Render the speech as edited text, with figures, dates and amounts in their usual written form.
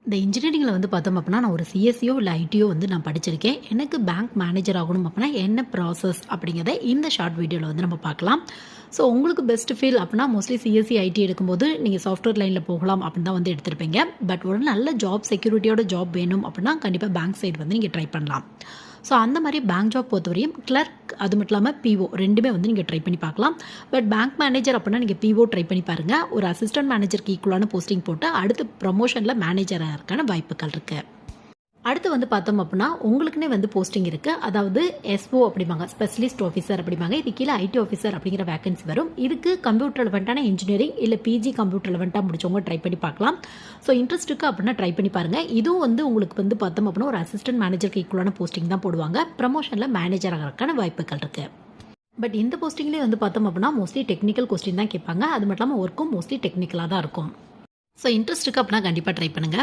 இந்த இன்ஜினியரிங்கில் வந்து பார்த்தோம் அப்படின்னா நான் ஒரு சிஎஸ்சியோ இல்லை ஐடியோ வந்து நான் படிச்சிருக்கேன். எனக்கு பேங்க் மேனேஜர் ஆகணும் அப்படின்னா என்ன ப்ராசஸ் அப்படிங்கிறத இந்த ஷார்ட் வீடியோவில் வந்து நம்ம பார்க்கலாம். ஸோ உங்களுக்கு பெஸ்ட் ஃபீல் அப்படின்னா மோஸ்ட்லி சிஎஸ்சி ஐடி எடுக்கும்போது நீங்கள் சாஃப்ட்வேர் லைனில் போகலாம் அப்படின்னு தான் வந்து எடுத்திருப்பீங்க. பட் ஒரு நல்ல ஜாப் செக்யூரிட்டியோட ஜாப் வேணும் அப்படின்னா கண்டிப்பாக பேங்க் சைடு வந்து நீங்கள் ட்ரை பண்ணலாம். ஸோ அந்த மாதிரி பேங்க் ஜாப் பொறுத்தவரையும் கிளர்க் அது மட்டும் இல்லாமல் பிஓ ரெண்டுமே வந்து நீங்கள் ட்ரை பண்ணி பார்க்கலாம். பட் பேங்க் மேனேஜர் அப்படின்னா நீங்கள் பிஓ ட்ரை பண்ணி பாருங்கள். ஒரு அசிஸ்டன்ட் மேனேஜருக்கு ஈக்குவலான போஸ்டிங் போட்டு அடுத்து ப்ரமோஷனில் மேனேஜராக இருக்கான வாய்ப்புகள் இருக்குது. அடுத்து வந்து பார்த்தோம் அப்படின்னா உங்களுக்குன்னே வந்து போஸ்டிங் இருக்குது. அதாவது எஸ்ஓ அப்படிம்பாங்க, ஸ்பெஷலிஸ்ட் ஆஃபீஸர் அப்படிம்பாங்க. இது கீழே ஐடி ஆஃபீஸர் அப்படிங்கிற வேகன்சி வரும். இதுக்கு கம்ப்யூட்டர் ரெலவெண்ட்டான இன்ஜினியரிங் இல்லை பிஜி கம்ப்யூட்டர் ரெலவெண்ட்டாக முடிச்சவங்க ட்ரை பண்ணி பார்க்கலாம். ஸோ இன்ட்ரெஸ்ட் இருக்குது அப்படின்னா ட்ரை பண்ணி பாருங்கள். இதுவும் வந்து உங்களுக்கு வந்து பார்த்தோம் அப்படின்னா ஒரு அசிஸ்டன்ட் மேனேஜருக்கு ஈக்குவலான போஸ்டிங் தான் போடுவாங்க. ப்ரமோஷனில் மேனேஜர் ஆகிறதுக்கான வாய்ப்புகள் இருக்குது. பட் இந்த போஸ்டிங்லேயே வந்து பார்த்தோம் அப்படின்னா மோஸ்ட்லி டெக்னிக்கல் கொஸ்டின் தான் கேட்பாங்க. அது மட்டும் இல்லாமல் ஒர்க்கும் மோஸ்ட்லி டெக்னிக்கலாக தான் இருக்கும். ஸோ இன்ட்ரெஸ்ட் இருக்குது அப்படின்னா கண்டிப்பாக ட்ரை பண்ணுங்கள்.